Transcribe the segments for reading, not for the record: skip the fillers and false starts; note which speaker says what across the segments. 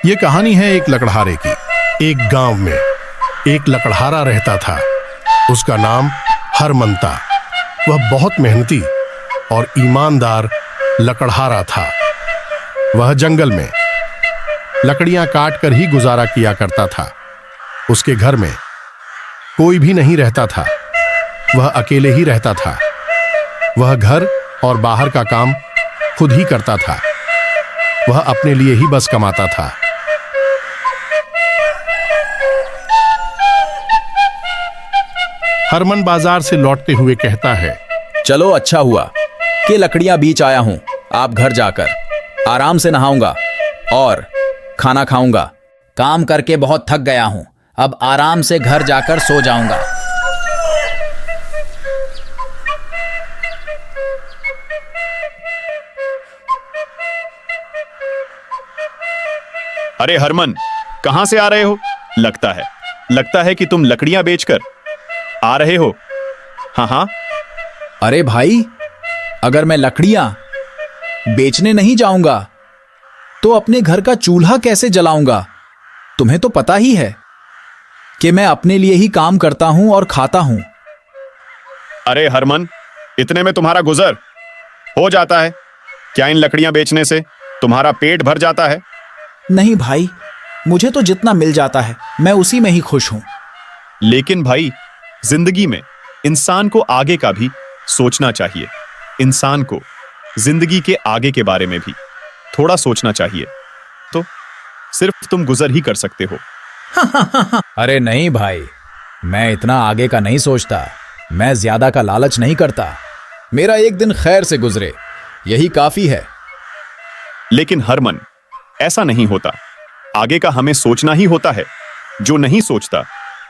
Speaker 1: ये कहानी है एक लकड़हारे की। एक गांव में एक लकड़हारा रहता था। उसका नाम हरमन था। वह बहुत मेहनती और ईमानदार लकड़हारा था। वह जंगल में लकड़ियां काट कर ही गुजारा किया करता था। उसके घर में कोई भी नहीं रहता था। वह अकेले ही रहता था। वह घर और बाहर का काम खुद ही करता था। वह अपने लिए ही बस कमाता था। हरमन बाजार से लौटते हुए कहता है,
Speaker 2: चलो अच्छा हुआ कि लकड़ियां बीच आया हूं। आप घर जाकर आराम से नहाऊंगा और खाना खाऊंगा। काम करके बहुत थक गया हूं। अब आराम से घर जाकर सो जाऊंगा।
Speaker 3: अरे हरमन, कहां से आ रहे हो? लगता है कि तुम लकड़ियां बेचकर आ रहे हो। हाँ हाँ।
Speaker 2: अरे भाई, अगर मैं लकड़ियां बेचने नहीं जाऊंगा तो अपने घर का चूल्हा कैसे जलाऊंगा? तुम्हें तो पता ही है कि मैं अपने लिए ही काम करता हूं और खाता हूं।
Speaker 3: अरे हरमन, इतने में तुम्हारा गुजर हो जाता है क्या? इन लकड़ियां बेचने से तुम्हारा पेट भर जाता है?
Speaker 2: नहीं भाई, मुझे तो जितना मिल जाता है मैं उसी में ही खुश हूं।
Speaker 3: लेकिन भाई, जिंदगी में इंसान को आगे का भी सोचना चाहिए। इंसान को जिंदगी के आगे के बारे में भी थोड़ा सोचना चाहिए। तो सिर्फ तुम गुजर ही कर सकते हो।
Speaker 2: अरे नहीं भाई, मैं इतना आगे का नहीं सोचता। मैं ज्यादा का लालच नहीं करता। मेरा एक दिन खैर से गुजरे, यही काफी है।
Speaker 3: लेकिन हरमन, ऐसा नहीं होता। आगे का हमें सोचना ही होता है। जो नहीं सोचता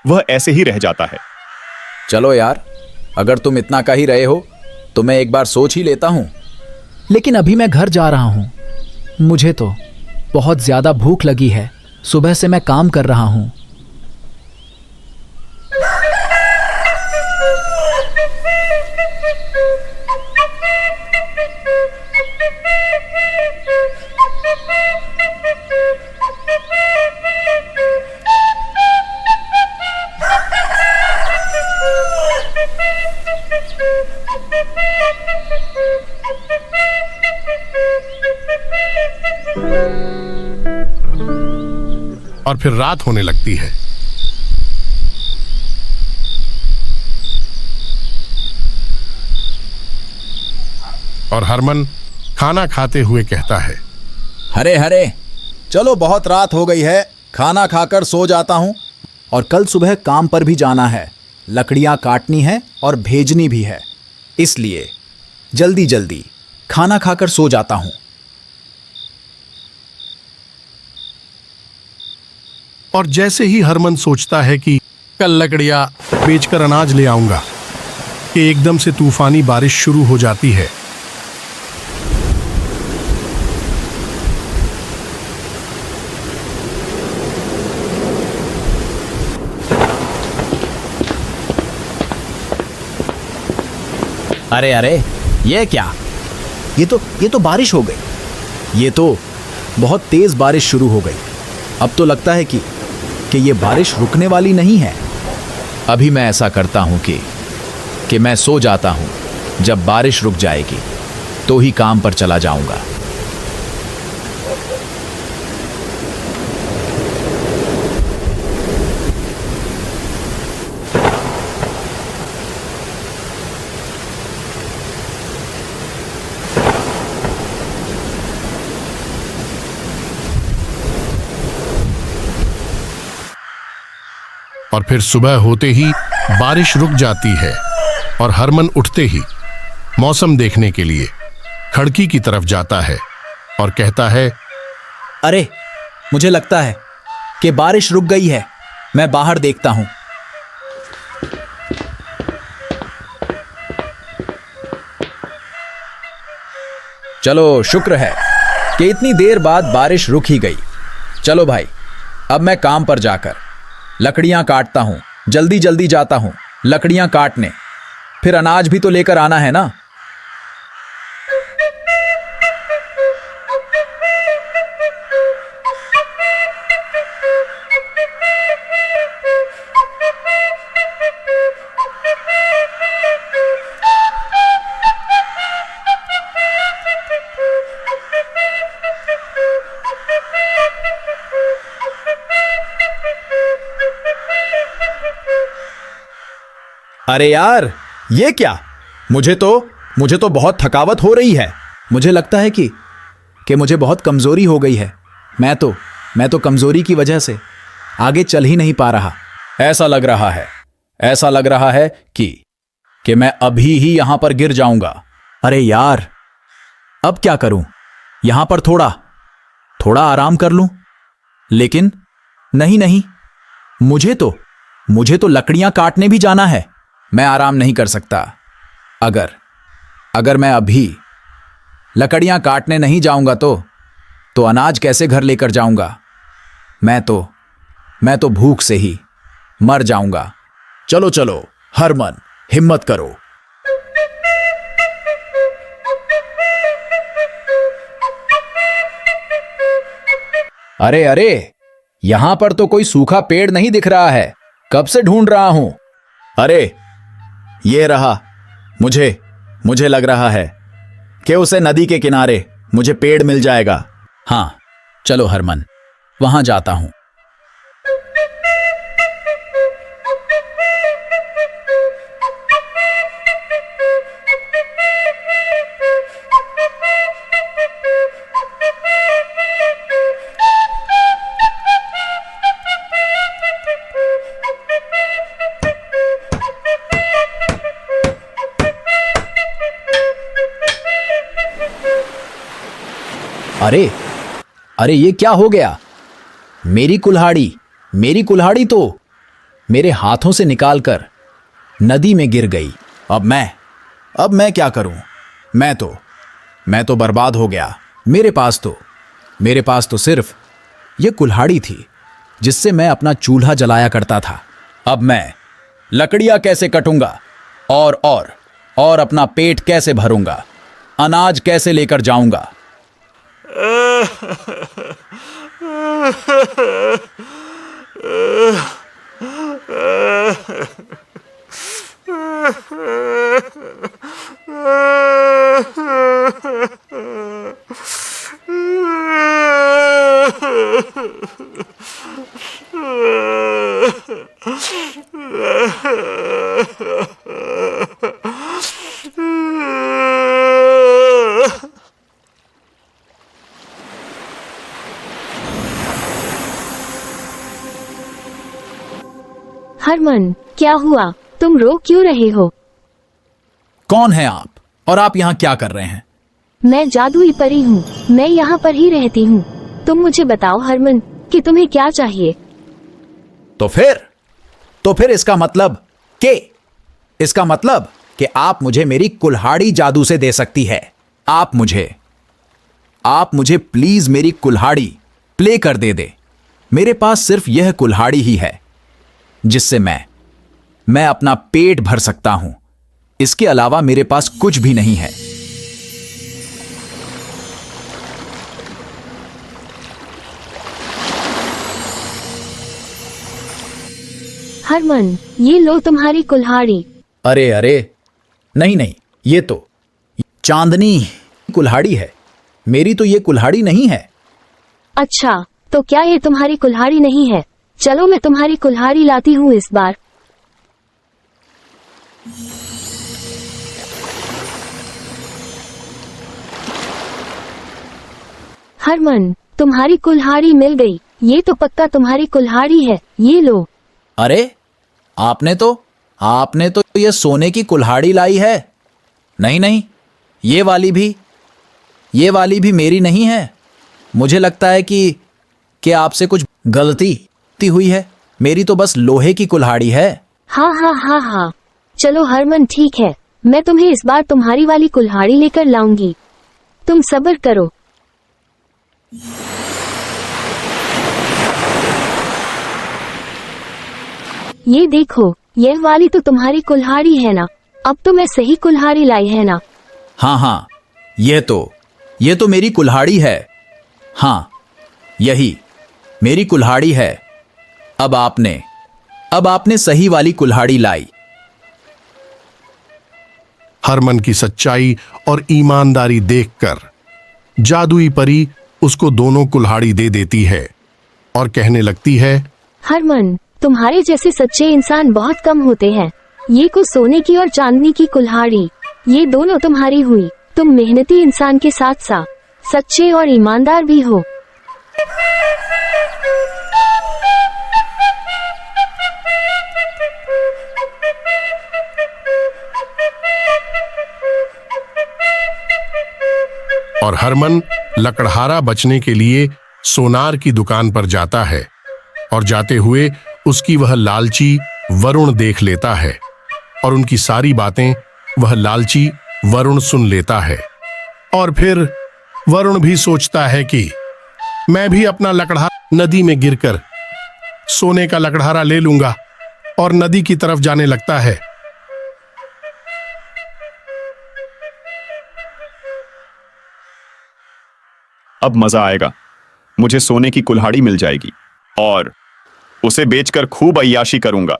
Speaker 3: वह ऐसे ही रह जाता है।
Speaker 2: चलो यार, अगर तुम इतना कह ही रहे हो तो मैं एक बार सोच ही लेता हूं।
Speaker 4: लेकिन अभी मैं घर जा रहा हूं। मुझे तो बहुत ज्यादा भूख लगी है। सुबह से मैं काम कर रहा हूं।
Speaker 1: और फिर रात होने लगती है। और हरमन खाना खाते हुए कहता है,
Speaker 2: हरे हरे, चलो बहुत रात हो गई है। खाना खाकर सो जाता हूं और कल सुबह काम पर भी जाना है। लकड़ियां काटनी है और भेजनी भी है, इसलिए जल्दी जल्दी खाना खाकर सो जाता हूं।
Speaker 1: और जैसे ही हरमन सोचता है कि कल लकड़ियां बेचकर अनाज ले आऊंगा, कि एकदम से तूफानी बारिश शुरू हो जाती है।
Speaker 2: अरे अरे, ये क्या? ये तो बारिश हो गई। ये तो बहुत तेज बारिश शुरू हो गई। अब तो लगता है कि ये बारिश रुकने वाली नहीं है। अभी मैं ऐसा करता हूं कि मैं सो जाता हूं। जब बारिश रुक जाएगी तो ही काम पर चला जाऊंगा।
Speaker 1: और फिर सुबह होते ही बारिश रुक जाती है और हरमन उठते ही मौसम देखने के लिए खिड़की की तरफ जाता है और कहता है,
Speaker 2: अरे, मुझे लगता है कि बारिश रुक गई है। मैं बाहर देखता हूं। चलो, शुक्र है कि इतनी देर बाद बारिश रुक ही गई। चलो भाई, अब मैं काम पर जाकर लकड़ियां काटता हूं। जल्दी जल्दी जाता हूं लकड़ियां काटने। फिर अनाज भी तो लेकर आना है ना। अरे यार, ये क्या? मुझे तो बहुत थकावट हो रही है। मुझे लगता है कि मुझे बहुत कमजोरी हो गई है। मैं तो कमजोरी की वजह से आगे चल ही नहीं पा रहा। ऐसा लग रहा है कि मैं अभी ही यहां पर गिर जाऊंगा। अरे यार, अब क्या करूं? यहां पर थोड़ा आराम कर लूं। लेकिन नहीं, मुझे तो लकड़ियां काटने भी जाना है। मैं आराम नहीं कर सकता। अगर मैं अभी लकड़ियां काटने नहीं जाऊंगा तो अनाज कैसे घर लेकर जाऊंगा? मैं तो भूख से ही मर जाऊंगा। चलो हरमन, हिम्मत करो। अरे, यहां पर तो कोई सूखा पेड़ नहीं दिख रहा है। कब से ढूंढ रहा हूं। अरे, ये रहा। मुझे लग रहा है कि उसे नदी के किनारे मुझे पेड़ मिल जाएगा। हाँ, चलो हरमन, वहां जाता हूं। अरे, ये क्या हो गया? मेरी कुल्हाड़ी तो मेरे हाथों से निकालकर नदी में गिर गई। अब मैं क्या करूं? मैं तो बर्बाद हो गया। मेरे पास तो सिर्फ ये कुल्हाड़ी थी जिससे मैं अपना चूल्हा जलाया करता था। अब मैं लकड़ियां कैसे कटूंगा और अपना पेट कैसे भरूंगा? अनाज कैसे लेकर जाऊंगा?
Speaker 5: हरमन, क्या हुआ? तुम रो क्यों रहे हो?
Speaker 2: कौन है आप और आप यहाँ क्या कर रहे हैं?
Speaker 5: मैं जादुई परी हूँ। मैं यहाँ पर ही रहती हूँ। तुम मुझे बताओ हरमन कि तुम्हें क्या चाहिए।
Speaker 2: तो फिर इसका मतलब कि आप मुझे मेरी कुल्हाड़ी जादू से दे सकती है। आप मुझे प्लीज मेरी कुल्हाड़ी प्ले कर दे। मेरे पास सिर्फ यह कुल्हाड़ी ही है जिससे मैं अपना पेट भर सकता हूं। इसके अलावा मेरे पास कुछ भी नहीं है।
Speaker 5: हरमन, ये लो तुम्हारी कुल्हाड़ी।
Speaker 2: अरे, नहीं, ये तो चांदनी कुल्हाड़ी है। मेरी तो ये कुल्हाड़ी नहीं है।
Speaker 5: अच्छा, तो क्या ये तुम्हारी कुल्हाड़ी नहीं है? चलो मैं तुम्हारी कुल्हाड़ी लाती हूँ इस बार। हरमन, तुम्हारी कुल्हाड़ी मिल गई। ये तो पक्का तुम्हारी कुल्हाड़ी है। ये लो।
Speaker 2: अरे, आपने तो ये सोने की कुल्हाड़ी लाई है। नहीं, ये वाली भी मेरी नहीं है। मुझे लगता है कि आपसे कुछ गलती हुई है। मेरी तो बस लोहे की कुल्हाड़ी है।
Speaker 5: हाँ। चलो हरमन, ठीक है। मैं तुम्हें इस बार तुम्हारी वाली कुल्हाड़ी लेकर लाऊंगी। तुम सब्र करो। ये देखो, यह वाली तो तुम्हारी कुल्हाड़ी है ना? अब तो मैं सही कुल्हाड़ी लाई है ना?
Speaker 2: हाँ, ये तो मेरी कुल्हाड़ी है। हाँ, यही मेरी कुल्हाड़ी है। अब आपने सही वाली कुल्हाड़ी लाई।
Speaker 1: हरमन की सच्चाई और ईमानदारी देखकर जादुई परी उसको दोनों कुल्हाड़ी दे देती है और कहने लगती है,
Speaker 5: हरमन, तुम्हारे जैसे सच्चे इंसान बहुत कम होते हैं। ये को सोने की और चांदनी की कुल्हाड़ी, ये दोनों तुम्हारी हुई। तुम मेहनती इंसान के साथ साथ सच्चे और ईमानदार भी हो।
Speaker 1: और हरमन लकड़हारा बचने के लिए सोनार की दुकान पर जाता है और जाते हुए उसकी वह लालची वरुण देख लेता है और उनकी सारी बातें वह लालची वरुण सुन लेता है। और फिर वरुण भी सोचता है कि मैं भी अपना लकड़हारा नदी में गिरकर सोने का लकड़हारा ले लूंगा और नदी की तरफ जाने लगता है।
Speaker 3: अब मजा आएगा, मुझे सोने की कुल्हाड़ी मिल जाएगी और उसे बेचकर खूब अय्याशी करूंगा।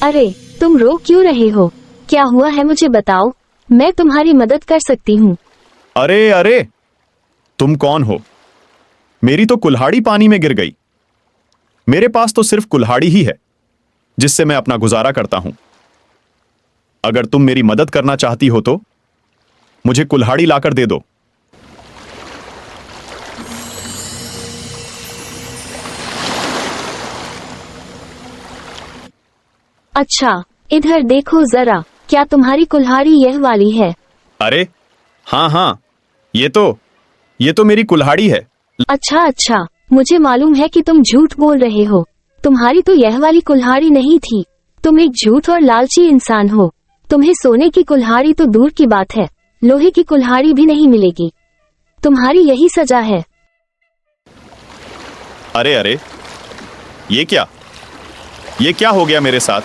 Speaker 5: अरे तुम रो क्यों रहे हो? क्या हुआ है मुझे बताओ, मैं तुम्हारी मदद कर सकती हूँ।
Speaker 3: अरे अरे, तुम कौन हो? मेरी तो कुल्हाड़ी पानी में गिर गई। मेरे पास तो सिर्फ कुल्हाड़ी ही है जिससे मैं अपना गुजारा करता हूं। अगर तुम मेरी मदद करना चाहती हो तो मुझे कुल्हाड़ी लाकर दे दो।
Speaker 5: अच्छा, इधर देखो जरा, क्या तुम्हारी कुल्हाड़ी यह वाली है?
Speaker 3: अरे हाँ हाँ, ये तो मेरी कुल्हाड़ी है।
Speaker 5: अच्छा अच्छा, मुझे मालूम है कि तुम झूठ बोल रहे हो। तुम्हारी तो यह वाली कुल्हाड़ी नहीं थी। तुम एक झूठ और लालची इंसान हो। तुम्हें सोने की कुल्हाड़ी तो दूर की बात है, लोहे की कुल्हाड़ी भी नहीं मिलेगी। तुम्हारी यही सजा है।
Speaker 3: अरे अरे, ये क्या हो गया मेरे साथ?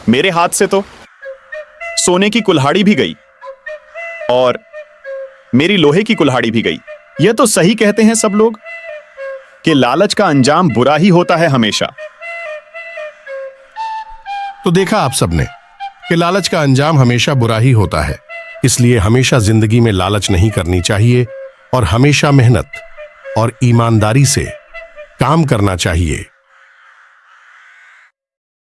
Speaker 3: मेरे हाथ से तो सोने की कुल्हाड़ी भी गई और मेरी लोहे की कुल्हाड़ी भी गई। यह तो सही कहते हैं सब लोग कि लालच का अंजाम बुरा ही होता है हमेशा।
Speaker 1: तो देखा आप सबने कि लालच का अंजाम हमेशा बुरा ही होता है। इसलिए हमेशा जिंदगी में लालच नहीं करनी चाहिए और हमेशा मेहनत और ईमानदारी से काम करना चाहिए।